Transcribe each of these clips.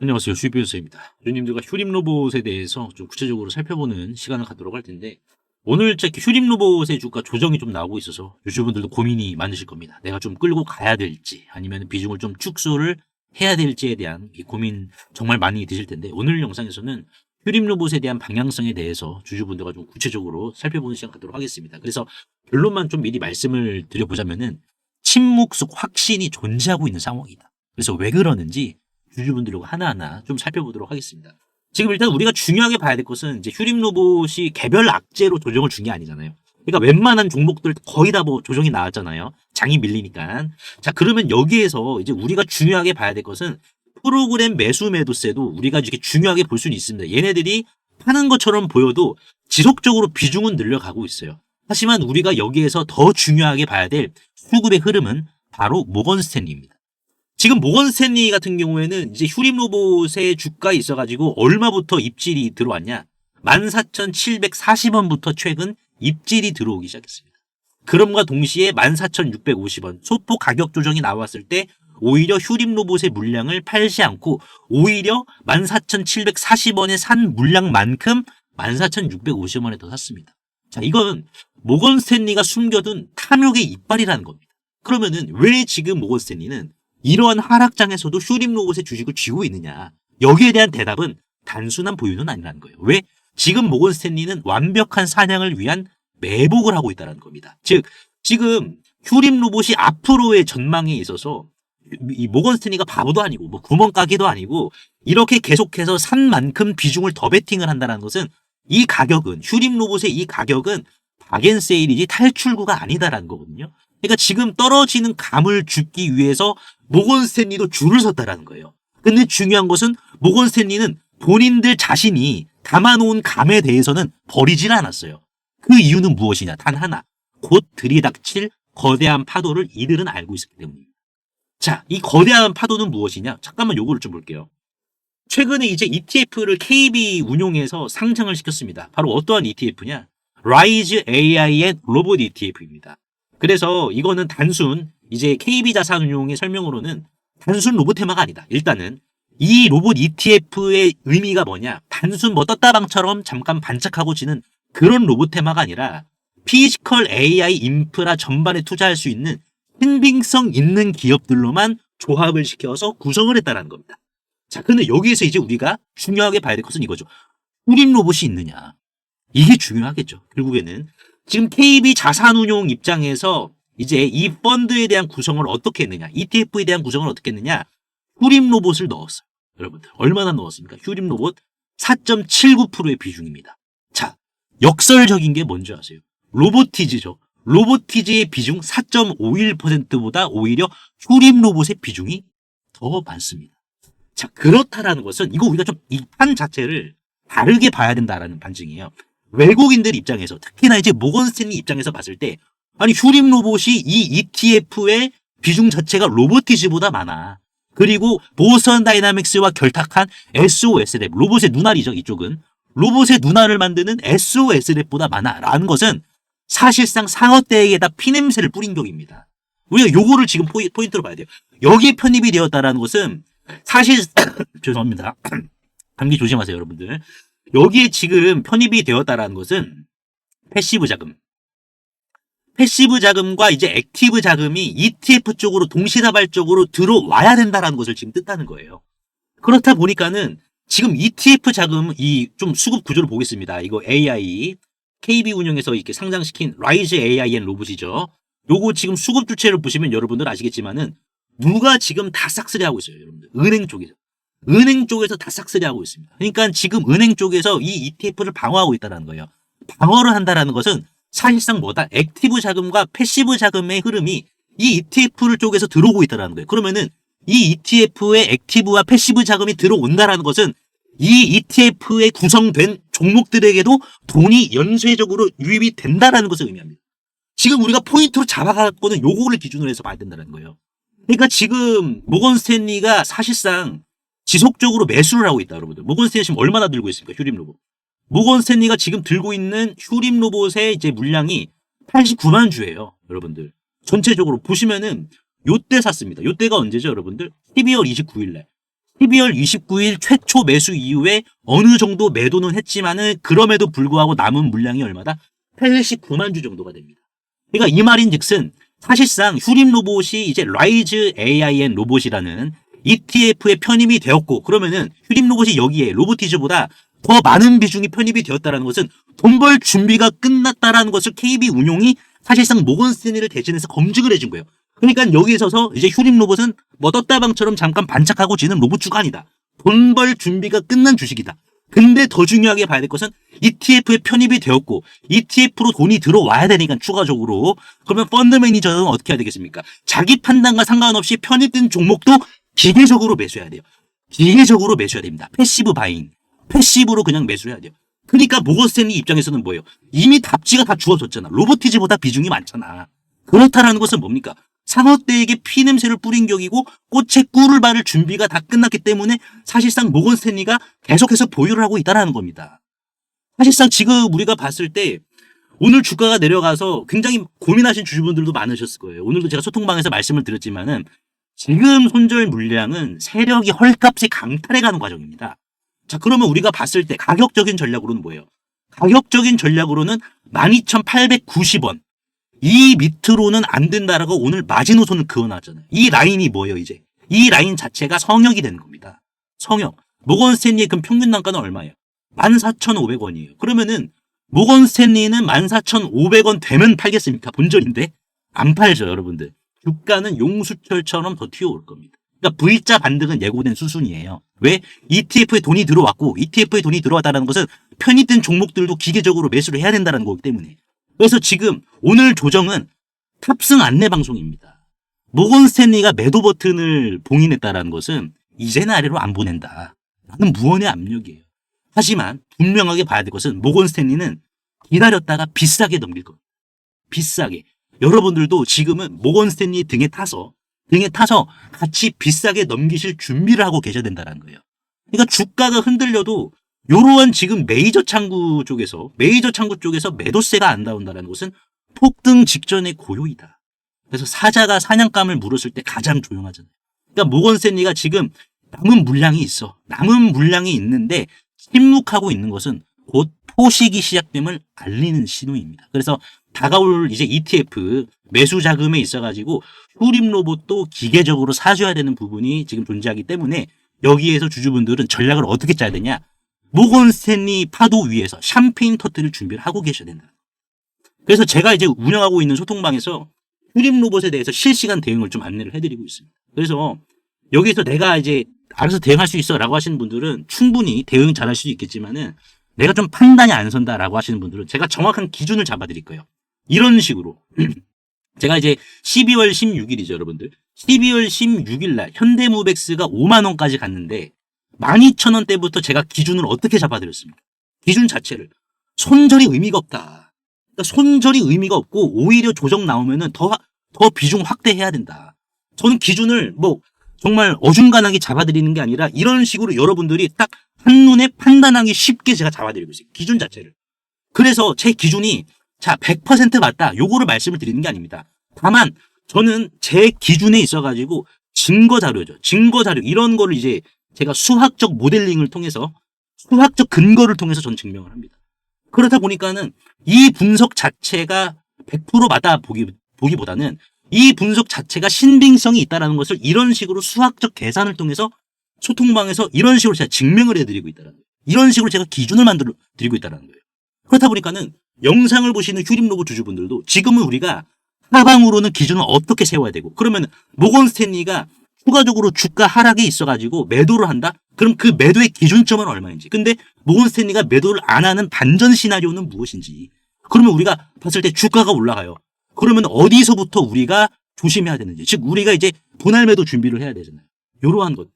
안녕하세요. 슈비우스입니다. 주님들과 휴림 로봇에 대해서 좀 구체적으로 살펴보는 시간을 갖도록 할 텐데, 오늘 제 휴림 로봇의 주가 조정이 좀 나오고 있어서 유주분들도 고민이 많으실 겁니다. 내가 좀 끌고 가야 될지, 아니면 비중을 좀 축소를 해야 될지에 대한 이 고민 정말 많이 드실 텐데, 오늘 영상에서는 휴림 로봇에 대한 방향성에 대해서 주주분들과 좀 구체적으로 살펴보는 시간 갖도록 하겠습니다. 그래서 결론만 좀 미리 말씀을 드려보자면은, 침묵 속 확신이 존재하고 있는 상황이다. 그래서 왜 그러는지 주주분들과 하나하나 좀 살펴보도록 하겠습니다. 지금 일단 우리가 중요하게 봐야 될 것은 이제 휴림 로봇이 개별 악재로 조정을 준 게 아니잖아요. 그러니까 웬만한 종목들 거의 다 뭐 조정이 나왔잖아요. 장이 밀리니까. 자, 그러면 여기에서 이제 우리가 중요하게 봐야 될 것은 프로그램 매수 매도세도 우리가 이렇게 중요하게 볼 수는 있습니다. 얘네들이 파는 것처럼 보여도 지속적으로 비중은 늘려가고 있어요. 하지만 우리가 여기에서 더 중요하게 봐야 될 수급의 흐름은 바로 모건 스탠리입니다. 지금 모건 스탠리 같은 경우에는 이제 휴림 로봇의 주가에 있어가지고 얼마부터 입질이 들어왔냐? 14,740원부터 최근 입질이 들어오기 시작했습니다. 그럼과 동시에 14,650원 소폭 가격 조정이 나왔을 때 오히려 휴림 로봇의 물량을 팔지 않고 오히려 14,740원에 산 물량만큼 14,650원에 더 샀습니다. 자, 이건 모건 스탠리가 숨겨둔 탐욕의 이빨이라는 겁니다. 그러면은 왜 지금 모건 스탠리는 이러한 하락장에서도 휴림 로봇의 주식을 쥐고 있느냐? 여기에 대한 대답은 단순한 보유는 아니라는 거예요. 왜? 지금 모건 스탠리는 완벽한 사냥을 위한 매복을 하고 있다는 겁니다. 즉, 지금 휴림 로봇이 앞으로의 전망에 있어서 이 모건 스탠리가 바보도 아니고 뭐 구멍가게도 아니고 이렇게 계속해서 산 만큼 비중을 더 베팅을 한다는 것은 이 가격은 휴림 로봇의 이 가격은 박앤세일이지 탈출구가 아니다라는 거거든요. 그러니까 지금 떨어지는 감을 줍기 위해서 모건 스탠리도 줄을 섰다라는 거예요. 근데 중요한 것은 모건 스탠리는 본인들 자신이 담아놓은 감에 대해서는 버리질 않았어요. 그 이유는 무엇이냐? 단 하나. 곧 들이닥칠 거대한 파도를 이들은 알고 있었기 때문입니다. 자, 이 거대한 파도는 무엇이냐? 잠깐만 요거를 좀 볼게요. 최근에 이제 ETF를 KB 운용해서 상장을 시켰습니다. 바로 어떠한 ETF냐? 라이즈 AIN 로봇 ETF입니다. 그래서 이거는 단순 이제 KB 자산운용의 설명으로는 단순 로봇 테마가 아니다. 일단은 이 로봇 ETF의 의미가 뭐냐? 단순 뭐 떴다방처럼 잠깐 반짝하고 지는 그런 로봇 테마가 아니라 피지컬 AI 인프라 전반에 투자할 수 있는 신빙성 있는 기업들로만 조합을 시켜서 구성을 했다는 겁니다. 자, 근데 여기에서 이제 우리가 중요하게 봐야 될 것은 이거죠. 휴림 로봇이 있느냐? 이게 중요하겠죠. 결국에는 지금 KB 자산운용 입장에서 이제 이 펀드에 대한 구성을 어떻게 했느냐, ETF에 대한 구성을 어떻게 했느냐, 휴림 로봇을 넣었어요. 여러분들 얼마나 넣었습니까? 휴림 로봇 4.79%의 비중입니다. 자, 역설적인 게 뭔지 아세요? 로보티즈죠. 로보티즈의 비중 4.51%보다 오히려 휴림 로봇의 비중이 더 많습니다. 자, 그렇다라는 것은 이거 우리가 좀 이 판 자체를 다르게 봐야 된다라는 반증이에요. 외국인들 입장에서 특히나 이제 모건 스탠리 입장에서 봤을 때 아니 휴림 로봇이 이 ETF의 비중 자체가 로보티즈보다 많아. 그리고 보스턴 다이나믹스와 결탁한 SOS랩 로봇의 눈알이죠. 이쪽은 로봇의 눈알을 만드는 SOS랩보다 많아라는 것은 사실상 상어떼에게다 피냄새를 뿌린 격입니다. 우리가 요거를 지금 포인트로 봐야 돼요. 여기에 편입이 되었다라는 것은 사실 죄송합니다. 감기 조심하세요, 여러분들. 여기에 지금 편입이 되었다라는 것은 패시브 자금과 이제 액티브 자금이 ETF 쪽으로 동시다발적으로 들어와야 된다라는 것을 지금 뜻하는 거예요. 그렇다 보니까는 지금 ETF 자금 이 좀 수급 구조를 보겠습니다. 이거 AI KB 운영에서 이렇게 상장시킨 라이즈 AIN 로봇이죠. 요거 지금 수급 주체를 보시면 여러분들 아시겠지만은 누가 지금 다 싹쓸이 하고 있어요, 여러분들. 은행 쪽에서 다 싹쓸이 하고 있습니다. 그러니까 지금 은행 쪽에서 이 ETF를 방어하고 있다는 거예요. 방어를 한다는 것은 사실상 뭐다? 액티브 자금과 패시브 자금의 흐름이 이 ETF 쪽에서 들어오고 있다는 거예요. 그러면은 이 ETF의 액티브와 패시브 자금이 들어온다는 것은 이 ETF에 구성된 종목들에게도 돈이 연쇄적으로 유입이 된다는 것을 의미합니다. 지금 우리가 포인트로 잡아갖고는 요거를 기준으로 해서 봐야 된다는 거예요. 그러니까 지금 모건 스탠리가 사실상 지속적으로 매수를 하고 있다, 여러분들. 모건 스탠리 지금 얼마나 들고 있습니까? 휴림 로봇. 모건 스탠리가 지금 들고 있는 휴림 로봇의 이제 물량이 89만 주예요, 여러분들. 전체적으로 보시면은 요때 샀습니다. 요때가 언제죠, 여러분들? 12월 29일 날. 12월 29일 최초 매수 이후에 어느 정도 매도는 했지만은 그럼에도 불구하고 남은 물량이 얼마다? 89만 주 정도가 됩니다. 그러니까 이 말인즉슨 사실상 휴림 로봇이 이제 라이즈 AIN 로봇이라는 ETF에 편입이 되었고, 그러면은 휴림 로봇이 여기에 로보티즈보다 더 많은 비중이 편입이 되었다는 것은 돈 벌 준비가 끝났다라는 것을 KB 운용이 사실상 모건 스탠리를 대신해서 검증을 해준 거예요. 그러니까 여기 있어서 이제 휴림 로봇은 뭐 떴다방처럼 잠깐 반짝하고 지는 로봇주가 아니다. 돈 벌 준비가 끝난 주식이다. 근데 더 중요하게 봐야 될 것은 ETF에 편입이 되었고 ETF로 돈이 들어와야 되니까 추가적으로, 그러면 펀드 매니저는 어떻게 해야 되겠습니까? 자기 판단과 상관없이 편입된 종목도 기계적으로 매수해야 돼요. 기계적으로 매수해야 됩니다. 패시브 바잉. 패시브로 그냥 매수해야 돼요. 그러니까 모건 스탠리 입장에서는 뭐예요? 이미 답지가 다 주어졌잖아. 로보티즈보다 비중이 많잖아. 그렇다라는 것은 뭡니까? 상어떼에게 피냄새를 뿌린 격이고 꽃에 꿀을 바를 준비가 다 끝났기 때문에 사실상 모건 스탠리가 계속해서 보유를 하고 있다는 겁니다. 사실상 지금 우리가 봤을 때 오늘 주가가 내려가서 굉장히 고민하신 주주분들도 많으셨을 거예요. 오늘도 제가 소통방에서 말씀을 드렸지만은 지금 손절 물량은 세력이 헐값에 강탈해가는 과정입니다. 자, 그러면 우리가 봤을 때 가격적인 전략으로는 뭐예요? 가격적인 전략으로는 12,890원. 이 밑으로는 안 된다라고 오늘 마지노선을 그어놨잖아요. 이 라인이 뭐예요, 이제? 이 라인 자체가 성역이 되는 겁니다. 성역. 모건 스탠리의 그 평균 단가는 얼마예요? 14,500원이에요. 그러면은 모건 스탠리는 14,500원 되면 팔겠습니까? 본전인데? 안 팔죠, 여러분들. 주가는 용수철처럼 더 튀어올 겁니다. 그러니까 V자 반등은 예고된 수순이에요. 왜? ETF에 돈이 들어왔고 ETF에 돈이 들어왔다는 것은 편입된 종목들도 기계적으로 매수를 해야 된다는 거기 때문에. 그래서 지금 오늘 조정은 탑승 안내 방송입니다. 모건 스탠리가 매도 버튼을 봉인했다는 것은 이제는 아래로 안 보낸다. 라는 무언의 압력이에요. 하지만 분명하게 봐야 될 것은 모건 스탠리는 기다렸다가 비싸게 넘길 겁니다. 비싸게. 여러분들도 지금은 모건 스탠리 등에 타서 같이 비싸게 넘기실 준비를 하고 계셔야 된다는 거예요. 그러니까 주가가 흔들려도 요러한 지금 메이저 창구 쪽에서 매도세가 안 나온다는 것은 폭등 직전의 고요이다. 그래서 사자가 사냥감을 물었을 때 가장 조용하잖아요. 그러니까 모건 스탠리가 지금 남은 물량이 있어. 남은 물량이 있는데 침묵하고 있는 것은 곧 포식이 시작됨을 알리는 신호입니다. 그래서 다가올 이제 ETF 매수 자금에 있어가지고 휴림 로봇도 기계적으로 사줘야 되는 부분이 지금 존재하기 때문에 여기에서 주주분들은 전략을 어떻게 짜야 되냐? 모건 스탠리 파도 위에서 샴페인 터트릴 준비를 하고 계셔야 된다. 그래서 제가 이제 운영하고 있는 소통방에서 휴림 로봇에 대해서 실시간 대응을 좀 안내를 해드리고 있습니다. 그래서 여기서 내가 이제 알아서 대응할 수 있어라고 하시는 분들은 충분히 대응 잘할 수 있겠지만은 내가 좀 판단이 안 선다라고 하시는 분들은 제가 정확한 기준을 잡아드릴 거예요. 이런 식으로 제가 이제 12월 16일이죠, 여러분들. 12월 16일 날 현대무백스가 5만 원까지 갔는데 12,000원대부터 제가 기준을 어떻게 잡아드렸습니까? 기준 자체를 손절이 의미가 없다. 그러니까 손절이 의미가 없고 오히려 조정 나오면은 더 비중 확대해야 된다. 저는 기준을 뭐 정말 어중간하게 잡아드리는 게 아니라 이런 식으로 여러분들이 딱 한눈에 판단하기 쉽게 제가 잡아드리고 있어요. 기준 자체를. 그래서 제 기준이 자 100% 맞다. 요거를 말씀을 드리는 게 아닙니다. 다만 저는 제 기준에 있어가지고 증거 자료죠. 증거 자료 이런 거를 이제 제가 수학적 모델링을 통해서 수학적 근거를 통해서 전 증명을 합니다. 그러다 보니까는 이 분석 자체가 100% 맞다 보기보다는 이 분석 자체가 신빙성이 있다는 것을 이런 식으로 수학적 계산을 통해서 소통방에서 이런 식으로 제가 증명을 해드리고 있다는 거예요. 이런 식으로 제가 기준을 만들어 드리고 있다는 거예요. 그렇다 보니까는 영상을 보시는 휴림 로봇 주주분들도 지금은 우리가 하방으로는 기준을 어떻게 세워야 되고 그러면 모건 스탠리가 추가적으로 주가 하락이 있어가지고 매도를 한다? 그럼 그 매도의 기준점은 얼마인지. 근데 모건 스탠리가 매도를 안 하는 반전 시나리오는 무엇인지. 그러면 우리가 봤을 때 주가가 올라가요. 그러면 어디서부터 우리가 조심해야 되는지. 즉 우리가 이제 분할 매도 준비를 해야 되잖아요. 이러한 것들.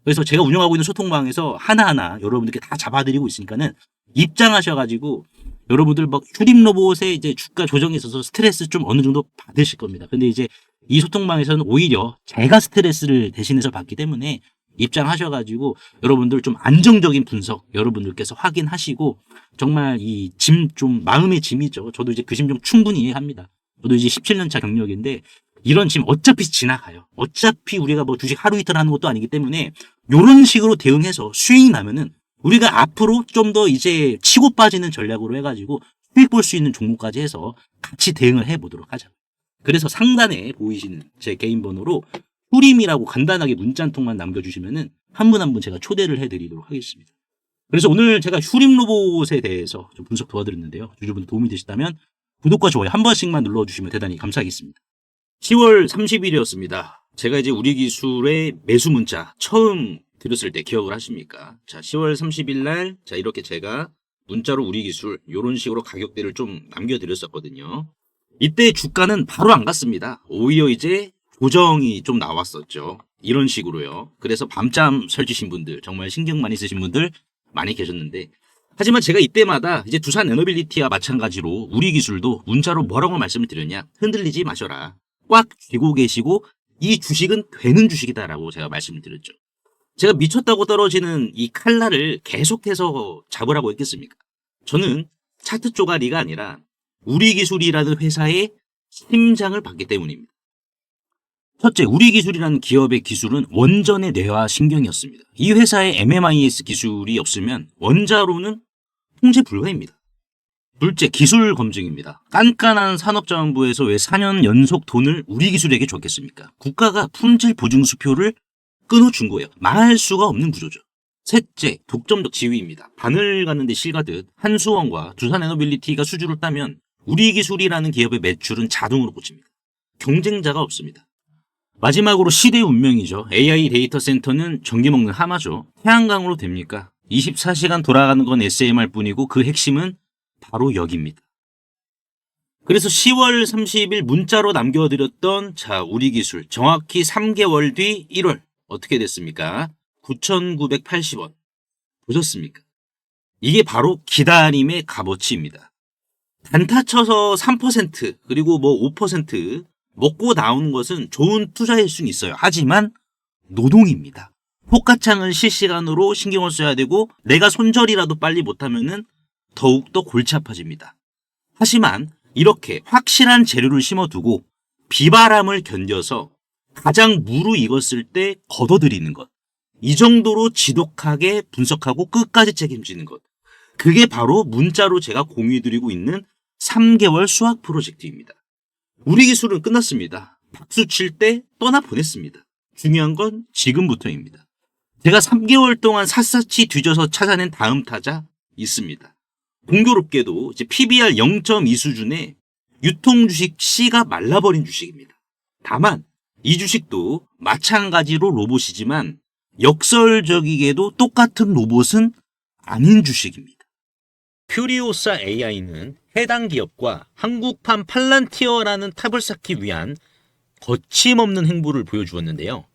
그래서 제가 운영하고 있는 소통방에서 하나하나 여러분들께 다 잡아드리고 있으니까는 입장하셔가지고 여러분들 막 휴림 로봇의 이제 주가 조정에 있어서 스트레스 좀 어느 정도 받으실 겁니다. 근데 이제 이 소통방에서는 오히려 제가 스트레스를 대신해서 받기 때문에 입장하셔가지고 여러분들 좀 안정적인 분석 여러분들께서 확인하시고 정말 이 짐 좀 마음의 짐이죠. 저도 이제 그 심정 충분히 이해합니다. 저도 이제 17년차 경력인데 이런 짐 어차피 지나가요. 어차피 우리가 뭐 주식 하루 이틀 하는 것도 아니기 때문에 요런 식으로 대응해서 수익이 나면은 우리가 앞으로 좀 더 이제 치고 빠지는 전략으로 해가지고 수익 볼 수 있는 종목까지 해서 같이 대응을 해보도록 하자. 그래서 상단에 보이시는 제 개인 번호로 후림이라고 간단하게 문자 한 통만 남겨주시면은 한 분 한 분 제가 초대를 해드리도록 하겠습니다. 그래서 오늘 제가 휴림 로봇에 대해서 좀 분석 도와드렸는데요. 주주분들 도움이 되셨다면 구독과 좋아요 한 번씩만 눌러주시면 대단히 감사하겠습니다. 10월 30일이었습니다. 제가 이제 우리 기술의 매수 문자 처음 드렸을 때 기억을 하십니까? 자, 10월 30일 날, 자, 이렇게 제가 문자로 우리 기술, 요런 식으로 가격대를 좀 남겨드렸었거든요. 이때 주가는 바로 안 갔습니다. 오히려 이제 조정이 좀 나왔었죠. 이런 식으로요. 그래서 밤잠 설치신 분들, 정말 신경 많이 쓰신 분들 많이 계셨는데, 하지만 제가 이때마다 이제 두산 에너빌리티와 마찬가지로 우리 기술도 문자로 뭐라고 말씀을 드렸냐? 흔들리지 마셔라. 꽉 쥐고 계시고 이 주식은 되는 주식이다라고 제가 말씀을 드렸죠. 제가 미쳤다고 떨어지는 이 칼날을 계속해서 잡으라고 했겠습니까? 저는 차트 쪼가리가 아니라 우리 기술이라는 회사의 심장을 받기 때문입니다. 첫째, 우리 기술이라는 기업의 기술은 원전의 뇌와 신경이었습니다. 이 회사의 MMIS 기술이 없으면 원자로는 통제 불가입니다. 둘째, 기술 검증입니다. 깐깐한 산업자원부에서 왜 4년 연속 돈을 우리 기술에게 줬겠습니까? 국가가 품질 보증 수표를 끊어준 거예요. 말할 수가 없는 구조죠. 셋째, 독점적 지위입니다. 바늘 가는데 실 가듯 한수원과 두산에너빌리티가 수주를 따면 우리 기술이라는 기업의 매출은 자동으로 꽂힙니다. 경쟁자가 없습니다. 마지막으로 시대의 운명이죠. AI 데이터 센터는 전기 먹는 하마죠. 태양광으로 됩니까? 24시간 돌아가는 건 SMR 뿐이고 그 핵심은 바로 여기입니다. 그래서 10월 30일 문자로 남겨드렸던 자 우리 기술 정확히 3개월 뒤 1월 어떻게 됐습니까? 9,980원. 보셨습니까? 이게 바로 기다림의 값어치입니다. 단타 쳐서 3% 그리고 뭐 5% 먹고 나오는 것은 좋은 투자일 수는 있어요. 하지만 노동입니다. 호가창을 실시간으로 신경을 써야 되고 내가 손절이라도 빨리 못하면은 더욱더 골치 아파집니다. 하지만 이렇게 확실한 재료를 심어두고 비바람을 견뎌서 가장 무르익었을 때 걷어들이는 것. 이 정도로 지독하게 분석하고 끝까지 책임지는 것. 그게 바로 문자로 제가 공유해드리고 있는 3개월 수학 프로젝트입니다. 우리 기술은 끝났습니다. 박수 칠 때 떠나보냈습니다. 중요한 건 지금부터입니다. 제가 3개월 동안 샅샅이 뒤져서 찾아낸 다음 타자 있습니다. 공교롭게도 이제 PBR 0.2 수준의 유통 주식 C가 말라버린 주식입니다. 다만 이 주식도 마찬가지로 로봇이지만 역설적이게도 똑같은 로봇은 아닌 주식입니다. 퓨리오사 AI는 해당 기업과 한국판 팔란티어라는 탑을 쌓기 위한 거침없는 행보를 보여주었는데요.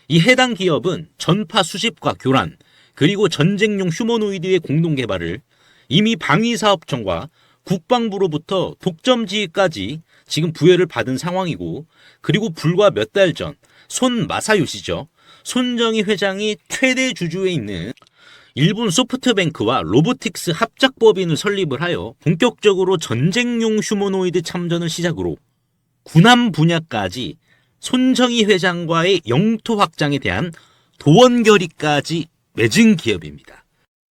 이 해당 기업은 전파 수집과 교란 그리고 전쟁용 휴머노이드의 공동 개발을 이미 방위사업청과 국방부로부터 독점지위까지 지금 부여를 받은 상황이고 그리고 불과 몇 달 전 손 마사요시죠. 손정희 회장이 최대 주주에 있는 일본 소프트뱅크와 로보틱스 합작법인을 설립을 하여 본격적으로 전쟁용 휴머노이드 참전을 시작으로 군함 분야까지 손정희 회장과의 영토 확장에 대한 도원 결의까지 맺은 기업입니다.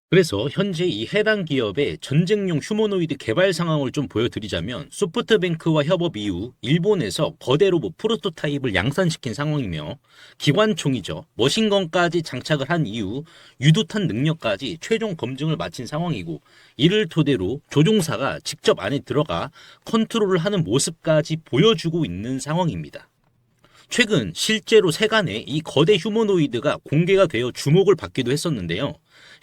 그래서 현재 이 해당 기업의 전쟁용 휴머노이드 개발 상황을 좀 보여드리자면 소프트뱅크와 협업 이후 일본에서 거대 로봇 프로토타입을 양산시킨 상황이며 기관총이죠. 머신건까지 장착을 한 이후 유도탄 능력까지 최종 검증을 마친 상황이고 이를 토대로 조종사가 직접 안에 들어가 컨트롤을 하는 모습까지 보여주고 있는 상황입니다. 최근 실제로 세간에 이 거대 휴머노이드가 공개가 되어 주목을 받기도 했었는데요.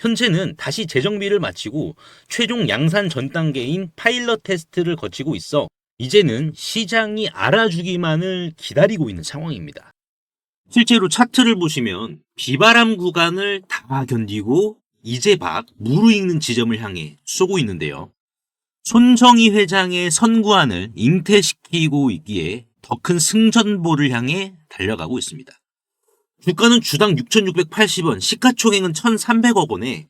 현재는 다시 재정비를 마치고 최종 양산 전 단계인 파일럿 테스트를 거치고 있어 이제는 시장이 알아주기만을 기다리고 있는 상황입니다. 실제로 차트를 보시면 비바람 구간을 다 견디고 이제 막 무르익는 지점을 향해 쏘고 있는데요. 손정희 회장의 선구안을 잉태시키고 있기에 더 큰 승전보를 향해 달려가고 있습니다. 주가는 주당 6,680원, 시가총액은 1,300억 원에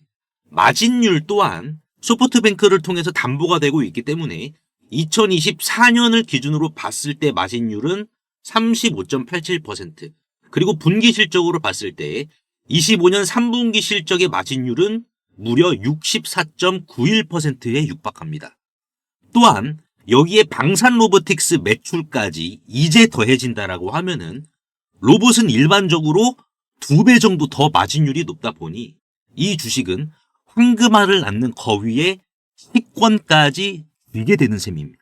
마진율 또한 소프트뱅크를 통해서 담보가 되고 있기 때문에 2024년을 기준으로 봤을 때 마진율은 35.87%, 그리고 분기 실적으로 봤을 때 25년 3분기 실적의 마진율은 무려 64.91%에 육박합니다. 또한 여기에 방산 로보틱스 매출까지 이제 더해진다라고 하면은 로봇은 일반적으로 2배 정도 더 마진율이 높다 보니 이 주식은 황금알을 낳는 거위에 식권까지 들게 되는 셈입니다.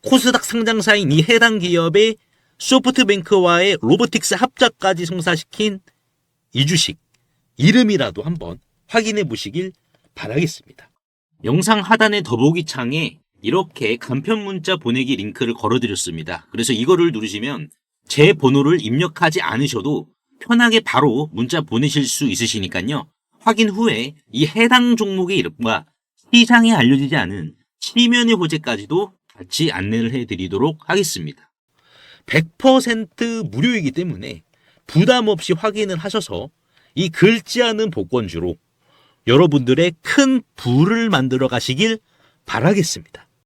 코스닥 상장사인 이 해당 기업의 소프트뱅크와의 로보틱스 합작까지 성사시킨 이 주식 이름이라도 한번 확인해 보시길 바라겠습니다. 영상 하단의 더보기 창에 이렇게 간편 문자 보내기 링크를 걸어드렸습니다. 그래서 이거를 누르시면 제 번호를 입력하지 않으셔도 편하게 바로 문자 보내실 수 있으시니까요. 확인 후에 이 해당 종목의 이름과 시장에 알려지지 않은 치면의 호재까지도 같이 안내를 해드리도록 하겠습니다. 100% 무료이기 때문에 부담 없이 확인을 하셔서 이 긁지 않은 복권주로 여러분들의 큰 부를 만들어 가시길 바라겠습니다.